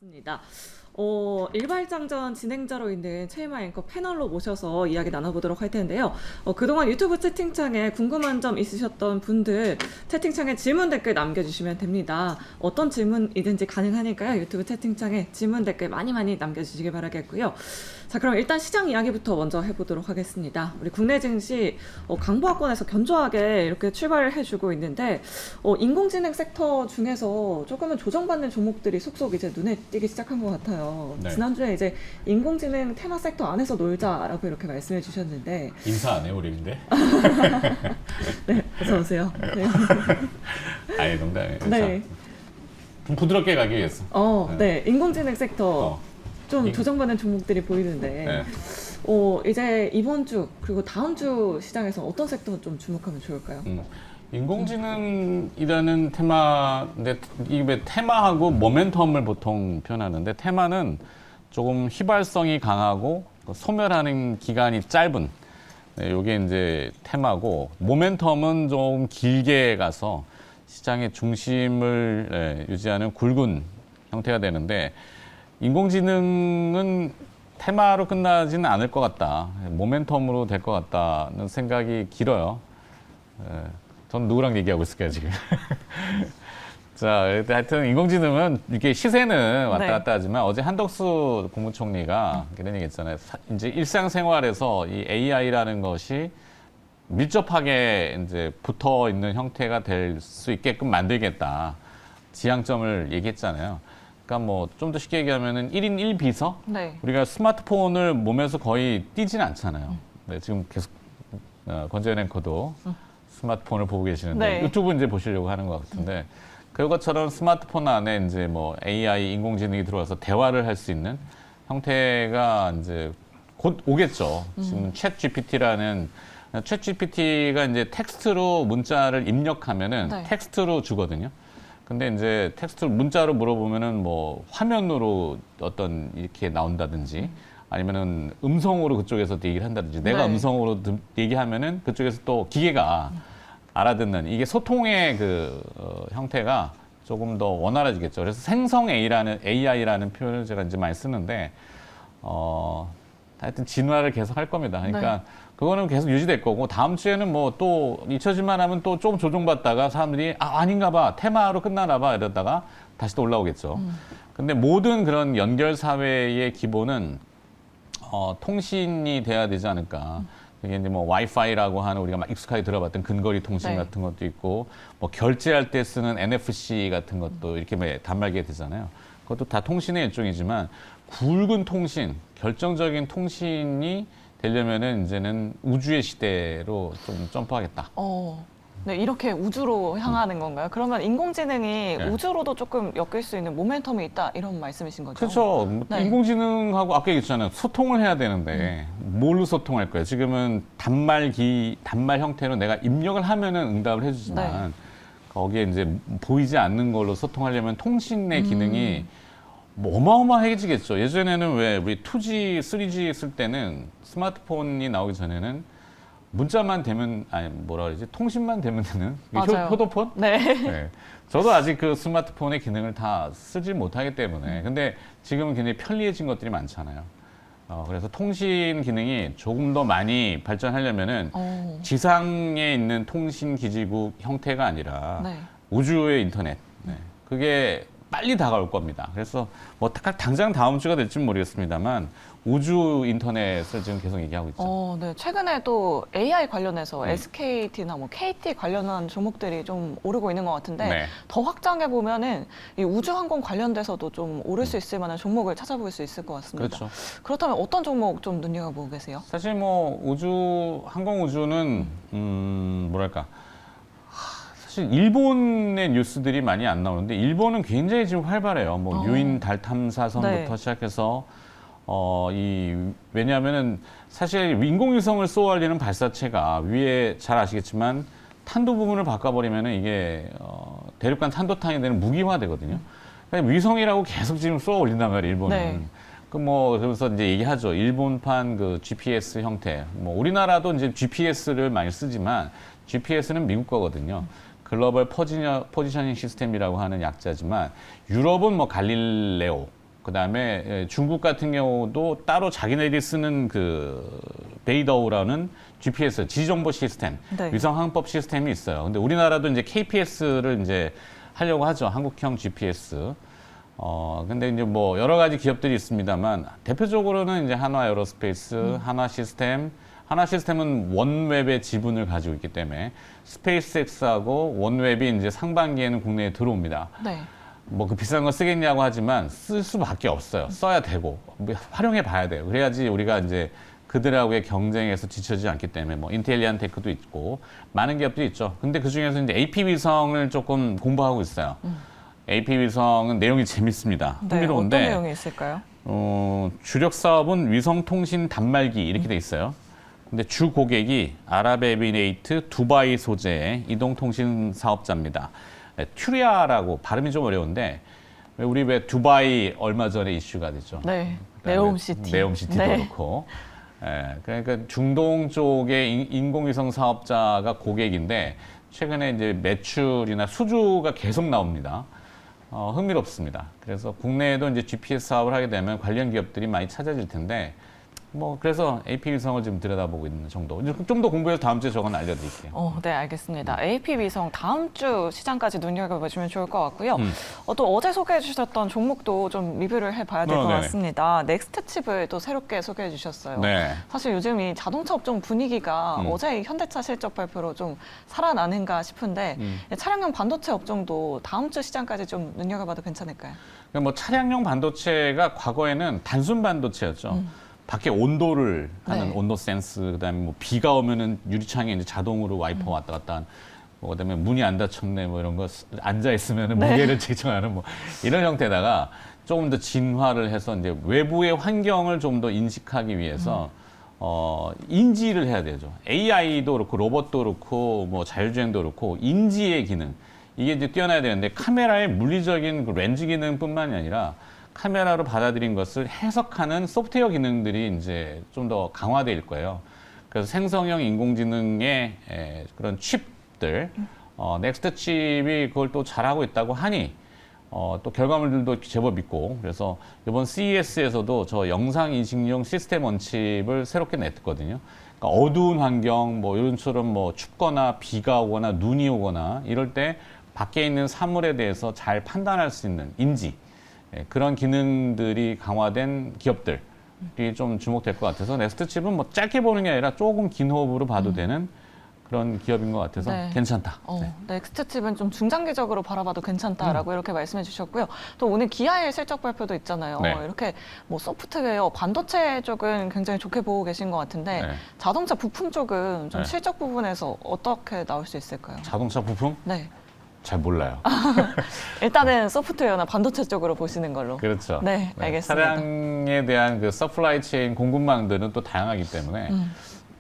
맞습니다. 일발장전 진행자로 있는 최이마 앵커 패널로 모셔서 이야기 나눠보도록 할 텐데요. 그동안 유튜브 채팅창에 궁금한 점 있으셨던 분들 채팅창에 질문 댓글 남겨주시면 됩니다. 어떤 질문이든지 가능하니까요. 유튜브 채팅창에 질문 댓글 많이 남겨주시길 바라겠고요. 자, 그럼 일단 시장 이야기부터 먼저 해보도록 하겠습니다. 우리 국내 증시 강보합권에서 견조하게 이렇게 출발을 해주고 있는데 인공지능 섹터 중에서 조금은 조정받는 종목들이 속속 이제 눈에 띄기 시작한 것 같아요. 네. 지난주에 이제 인공지능 테마 섹터 안에서 놀자라고 이렇게 말씀해 주셨는데 인사 안 해 우리 근데? 네, 어서 오세요. 네. 아예 농담이에요. 네. 좀 부드럽게 가기 위해서. 네, 인공지능 섹터 어. 좀 조정받는 종목들이 보이는데 네. 이제 이번 주 그리고 다음 주 시장에서 어떤 섹터 좀 주목하면 좋을까요? 인공지능이라는 테마인데 이게 테마하고 모멘텀을 보통 표현하는데 테마는 조금 휘발성이 강하고 소멸하는 기간이 짧은 이게 이제 테마고 모멘텀은 좀 길게 가서 시장의 중심을 유지하는 굵은 형태가 되는데 인공지능은 테마로 끝나지는 않을 것 같다. 모멘텀으로 될 것 같다는 생각이 길어요. 전 누구랑 얘기하고 있을까요, 지금? 자, 하여튼 인공지능은 이렇게 시세는 왔다 갔다 하지만 어제 한덕수 국무총리가 그런 얘기 했잖아요. 이제 일상생활에서 이 AI라는 것이 밀접하게 이제 붙어 있는 형태가 될 수 있게끔 만들겠다. 지향점을 얘기했잖아요. 그러니까 뭐 좀 더 쉽게 얘기하면은 1인 1비서? 네. 우리가 스마트폰을 몸에서 거의 띄지는 않잖아요. 네, 지금 계속 권재현 앵커도 스마트폰을 보고 계시는데 네. 유튜브 이제 보시려고 하는 것 같은데 그것처럼 스마트폰 안에 이제 뭐 AI 인공지능이 들어와서 대화를 할 수 있는 형태가 이제 곧 오겠죠. 지금 챗 GPT가 이제 텍스트로 문자를 입력하면은 네. 텍스트로 주거든요. 근데 이제 텍스트 문자로 물어보면은 뭐 화면으로 어떤 이렇게 나온다든지 아니면은 음성으로 그쪽에서 얘기를 한다든지 내가 네. 음성으로 얘기하면은 그쪽에서 또 기계가 알아듣는 이게 소통의 그 형태가 조금 더 원활해지겠죠. 그래서 생성 AI라는 표현을 제가 이제 많이 쓰는데 하여튼 진화를 계속 할 겁니다. 그러니까 그거는 계속 유지될 거고 다음 주에는 뭐 또 잊혀질만 하면 또 조금 조정받다가 사람들이 아닌가 봐 테마로 끝나나 봐 이러다가 다시 또 올라오겠죠. 근데 모든 그런 연결 사회의 기본은 통신이 돼야 되지 않을까. 이게 이제 뭐 와이파이라고 하는 우리가 막 익숙하게 들어봤던 근거리 통신 네. 같은 것도 있고 뭐 결제할 때 쓰는 NFC 같은 것도 이렇게 단말기가 되잖아요. 그것도 다 통신의 일종이지만 굵은 통신, 결정적인 통신이 되려면은 이제는 우주의 시대로 좀 점프하겠다. 네, 이렇게 우주로 향하는 건가요? 그러면 인공지능이 네. 우주로도 조금 엮일 수 있는 모멘텀이 있다 이런 말씀이신 거죠? 그렇죠. 네. 인공지능하고 아까 얘기했잖아요. 소통을 해야 되는데 뭘로 소통할 거예요? 지금은 단말 형태로 내가 입력을 하면은 응답을 해주지만 거기에 이제 보이지 않는 걸로 소통하려면 통신의 기능이 뭐 어마어마해지겠죠. 예전에는 왜 우리 2G, 3G 쓸 때는 스마트폰이 나오기 전에는 문자만 되면 아니 뭐라 그러지 통신만 되면 되는 맞아요. 효도폰? 네. 네. 저도 아직 그 스마트폰의 기능을 다 쓰지 못하기 때문에 근데 지금은 굉장히 편리해진 것들이 많잖아요. 그래서 통신 기능이 조금 더 많이 발전하려면은 지상에 있는 통신 기지국 형태가 아니라 네. 우주의 인터넷. 네. 그게 빨리 다가올 겁니다. 그래서 뭐 당장 다음 주가 될지는 모르겠습니다만 우주 인터넷을 지금 계속 얘기하고 있죠. 네. 최근에 또 AI 관련해서 SKT나 뭐 KT 관련한 종목들이 좀 오르고 있는 것 같은데 네. 더 확장해 보면은 이 우주항공 관련돼서도 좀 오를 수 있을 만한 종목을 찾아볼 수 있을 것 같습니다. 그렇죠. 그렇다면 어떤 종목 좀 눈여겨보고 계세요? 사실 뭐 항공 우주는 뭐랄까 사실 일본의 뉴스들이 많이 안 나오는데 일본은 굉장히 지금 활발해요. 뭐 유인 달 탐사선부터 네. 시작해서 왜냐하면은 사실 인공위성을 쏘아올리는 발사체가 위에 잘 아시겠지만 탄도 부분을 바꿔버리면은 이게 대륙간 탄도탄이 되는 무기화되거든요. 그러니까 위성이라고 계속 지금 쏘아올린단 말이에요, 일본은. 네. 그래서 이제 얘기하죠. 일본판 그 GPS 형태. 뭐 우리나라도 이제 GPS를 많이 쓰지만 GPS는 미국 거거든요. 글로벌 포지셔닝 시스템이라고 하는 약자지만 유럽은 뭐 갈릴레오, 그다음에 중국 같은 경우도 따로 자기네들이 쓰는 그 베이더우라는 GPS 지정보 시스템, 네. 위성 항법 시스템이 있어요. 근데 우리나라도 이제 KPS를 이제 하려고 하죠. 한국형 GPS. 근데 이제 뭐 여러 가지 기업들이 있습니다만 대표적으로는 이제 한화 에어로스페이스, 하나 시스템은 원웹의 지분을 가지고 있기 때문에 스페이스X하고 원웹이 이제 상반기에는 국내에 들어옵니다. 네. 뭐 그 비싼 거 쓰겠냐고 하지만 쓸 수밖에 없어요. 써야 되고 활용해 봐야 돼요. 그래야지 우리가 이제 그들하고의 경쟁에서 지쳐지지 않기 때문에 뭐 인텔리안테크도 있고 많은 기업들이 있죠. 근데 그 중에서 이제 AP 위성을 조금 공부하고 있어요. AP 위성은 내용이 재밌습니다. 네, 흥미로운데 어떤 내용이 있을까요? 주력 사업은 위성통신 단말기 이렇게 돼 있어요. 근데 주 고객이 아랍에미레이트 두바이 소재의 이동통신 사업자입니다. 네, 튜리아라고 발음이 좀 어려운데 우리 왜 두바이 얼마 전에 이슈가 됐죠. 네, 그다음에 네옴시티. 네옴시티도 네. 그렇고. 그러니까 중동 쪽의 인공위성 사업자가 고객인데 최근에 이제 매출이나 수주가 계속 나옵니다. 흥미롭습니다. 그래서 국내에도 이제 GPS 사업을 하게 되면 관련 기업들이 많이 찾아질 텐데 뭐 그래서 AP 위성을 지금 들여다보고 있는 정도. 좀 더 공부해서 다음 주에 저건 알려드릴게요. 네, 알겠습니다. AP 위성 다음 주 시장까지 눈여겨보시면 좋을 것 같고요. 또 어제 소개해 주셨던 종목도 좀 리뷰를 해봐야 될 것 네네. 같습니다. 넥스트 칩을 또 새롭게 소개해 주셨어요. 네. 사실 요즘 이 자동차 업종 분위기가 어제 현대차 실적 발표로 좀 살아나는가 싶은데 차량용 반도체 업종도 다음 주 시장까지 좀 눈여겨봐도 괜찮을까요? 그러니까 뭐 차량용 반도체가 과거에는 단순 반도체였죠. 밖에 온도를 하는 네. 온도 센스, 그다음에 뭐 비가 오면은 유리창에 이제 자동으로 와이퍼 왔다 갔다 한, 뭐 그다음에 문이 안 닫혔네 뭐 이런 거 앉아 있으면은 네. 무게를 측정하는 뭐 이런 형태다가 조금 더 진화를 해서 이제 외부의 환경을 좀 더 인식하기 위해서 인지를 해야 되죠. AI도 그렇고 로봇도 그렇고 뭐 자율주행도 그렇고 인지의 기능 이게 이제 뛰어나야 되는데 카메라의 물리적인 그 렌즈 기능뿐만이 아니라 카메라로 받아들인 것을 해석하는 소프트웨어 기능들이 이제 좀 더 강화될 거예요. 그래서 생성형 인공지능의 그런 칩들, 넥스트 칩이 그걸 또 잘하고 있다고 하니 또 결과물들도 제법 있고 그래서 이번 CES에서도 저 영상 인식용 시스템 온 칩을 새롭게 냈거든요. 그러니까 어두운 환경, 뭐 이런처럼 뭐 춥거나 비가 오거나 눈이 오거나 이럴 때 밖에 있는 사물에 대해서 잘 판단할 수 있는 인지. 그런 기능들이 강화된 기업들이 좀 주목될 것 같아서 넥스트칩은 뭐 짧게 보는 게 아니라 조금 긴 호흡으로 봐도 되는 그런 기업인 것 같아서 네. 괜찮다. 네. 넥스트칩은 좀 중장기적으로 바라봐도 괜찮다라고 이렇게 말씀해 주셨고요. 또 오늘 기아의 실적 발표도 있잖아요. 네. 이렇게 뭐 소프트웨어, 반도체 쪽은 굉장히 좋게 보고 계신 것 같은데 네. 자동차 부품 쪽은 좀 네. 실적 부분에서 어떻게 나올 수 있을까요? 자동차 부품? 네. 잘 몰라요. 일단은 소프트웨어나 반도체 쪽으로 보시는 걸로. 그렇죠. 네, 알겠습니다. 차량에 대한 그 서플라이 체인 공급망들은 또 다양하기 때문에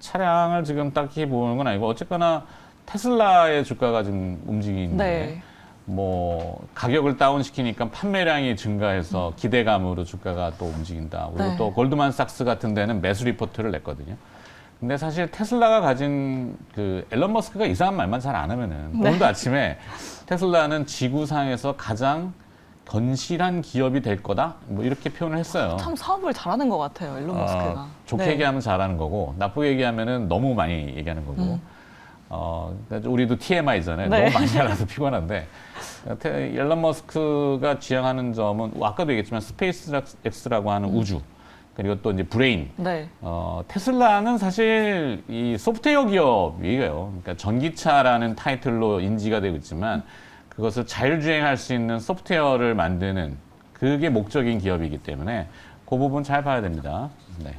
차량을 지금 딱히 보는 건 아니고 어쨌거나 테슬라의 주가가 지금 움직이는데 네. 뭐 가격을 다운시키니까 판매량이 증가해서 기대감으로 주가가 또 움직인다. 그리고 네. 또 골드만삭스 같은 데는 매수 리포트를 냈거든요. 근데 사실 테슬라가 가진 그 앨런 머스크가 이상한 말만 잘 안 하면은 네. 오늘도 아침에 테슬라는 지구상에서 가장 건실한 기업이 될 거다 뭐 이렇게 표현을 했어요. 참 사업을 잘하는 것 같아요, 일론 머스크가. 좋게 네. 얘기하면 잘하는 거고 나쁘게 얘기하면은 너무 많이 얘기하는 거고. 그러니까 우리도 TMI잖아요. 네. 너무 많이 알아서 피곤한데 앨런 머스크가 지향하는 점은 아까도 얘기했지만 스페이스X라고 하는 우주 그리고 또 이제 브레인. 네. 테슬라는 사실 이 소프트웨어 기업이에요. 그러니까 전기차라는 타이틀로 인지가 되고 있지만 그것을 자율주행할 수 있는 소프트웨어를 만드는 그게 목적인 기업이기 때문에 그 부분 잘 봐야 됩니다. 네.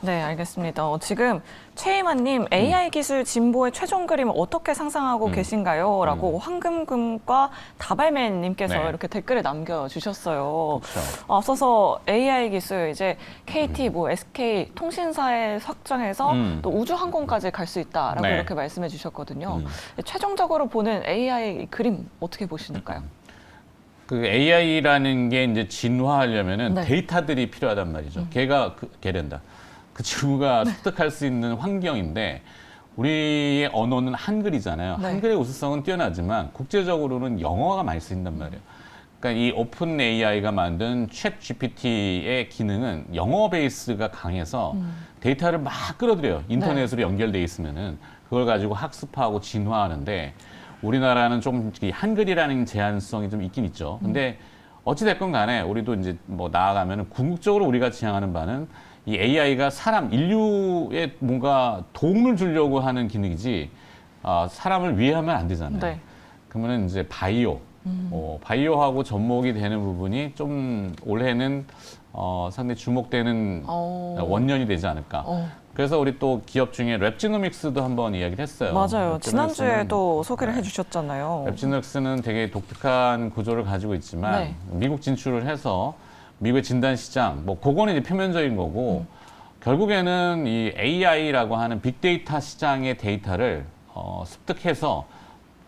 네, 알겠습니다. 지금 최희만님 AI 기술 진보의 최종 그림을 어떻게 상상하고 계신가요? 라고 황금금과 다발맨님께서 네. 이렇게 댓글을 남겨주셨어요. 그렇죠. 앞서서 AI 기술 이제 KT, 뭐 SK 통신사에 확장해서 또 우주항공까지 갈 수 있다라고 네. 이렇게 말씀해 주셨거든요. 최종적으로 보는 AI 그림 어떻게 보시는가요? 그 AI라는 게 이제 진화하려면은 네. 데이터들이 필요하단 말이죠. 걔란다. 그 친구가 습득할 수 있는 환경인데 우리의 언어는 한글이잖아요. 네. 한글의 우수성은 뛰어나지만 국제적으로는 영어가 많이 쓰인단 말이에요. 그러니까 이 오픈 AI가 만든 챗 GPT의 기능은 영어 베이스가 강해서 데이터를 막 끌어들여요. 인터넷으로 연결돼 있으면은 그걸 가지고 학습하고 진화하는데 우리나라는 좀 이 한글이라는 제한성이 좀 있긴 있죠. 근데 어찌 됐건 간에 우리도 이제 뭐 나아가면은 궁극적으로 우리가 지향하는 바는 이 AI가 사람 인류에 뭔가 도움을 주려고 하는 기능이지 사람을 위해하면 안 되잖아요. 네. 그러면은 이제 바이오하고 접목이 되는 부분이 좀 올해는 상당히 주목되는 원년이 되지 않을까. 그래서 우리 또 기업 중에 랩지노믹스도 한번 이야기를 했어요. 맞아요. 랩지노믹스는 지난주에도 소개를 네. 해주셨잖아요. 랩지노믹스는 되게 독특한 구조를 가지고 있지만 네. 미국 진출을 해서 미국의 진단 시장, 뭐 그거는 이제 표면적인 거고 결국에는 이 AI라고 하는 빅데이터 시장의 데이터를 습득해서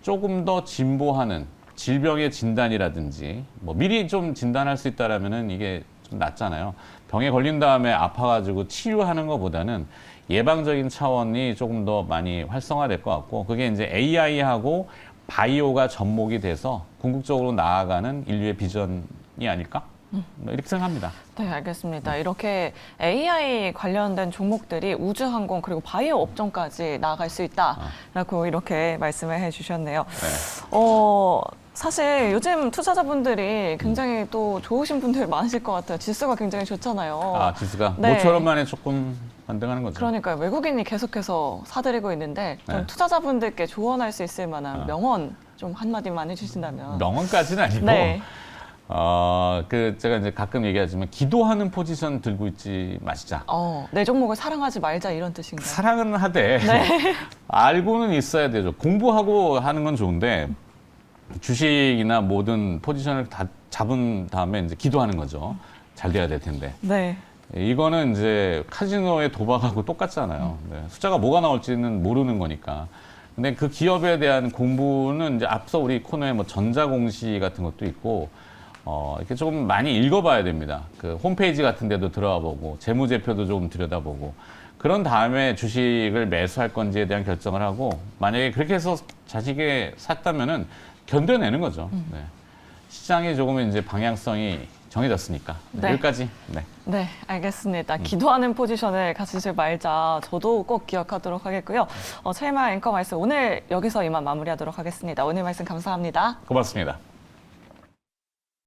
조금 더 진보하는 질병의 진단이라든지 뭐 미리 좀 진단할 수 있다라면은 이게 좀 낫잖아요. 병에 걸린 다음에 아파가지고 치유하는 것보다는 예방적인 차원이 조금 더 많이 활성화될 것 같고 그게 이제 AI하고 바이오가 접목이 돼서 궁극적으로 나아가는 인류의 비전이 아닐까? 이렇게 생각합니다. 네, 알겠습니다. 이렇게 AI 관련된 종목들이 우주항공 그리고 바이오 업종까지 나아갈 수 있다라고 이렇게 말씀을 해주셨네요. 네. 사실 요즘 투자자분들이 굉장히 또 좋으신 분들 많으실 것 같아요. 지수가 굉장히 좋잖아요. 지수가 네. 모처럼 만에 조금 반등하는 거죠. 그러니까요. 외국인이 계속해서 사들이고 있는데 좀 네. 투자자분들께 조언할 수 있을 만한 명언 좀 한마디만 해주신다면. 명언까지는 아니고 네. 제가 이제 가끔 얘기하지만 기도하는 포지션 들고 있지 마시자. 내 종목을 사랑하지 말자 이런 뜻인가요? 사랑은 하되 알고는 있어야 되죠. 공부하고 하는 건 좋은데 주식이나 모든 포지션을 다 잡은 다음에 이제 기도하는 거죠. 잘 돼야 될 텐데. 네. 이거는 이제 카지노의 도박하고 똑같잖아요. 네, 숫자가 뭐가 나올지는 모르는 거니까. 근데 그 기업에 대한 공부는 이제 앞서 우리 코너에 뭐 전자공시 같은 것도 있고 이렇게 조금 많이 읽어봐야 됩니다. 그 홈페이지 같은 데도 들어가 보고 재무제표도 조금 들여다보고 그런 다음에 주식을 매수할 건지에 대한 결정을 하고 만약에 그렇게 해서 자식에 샀다면은 견뎌내는 거죠. 네. 시장이 조금 이제 방향성이 정해졌으니까 네. 여기까지. 네. 네, 알겠습니다. 기도하는 포지션을 가지지 말자. 저도 꼭 기억하도록 하겠고요. 최일만 앵커 말씀 오늘 여기서 이만 마무리하도록 하겠습니다. 오늘 말씀 감사합니다. 고맙습니다.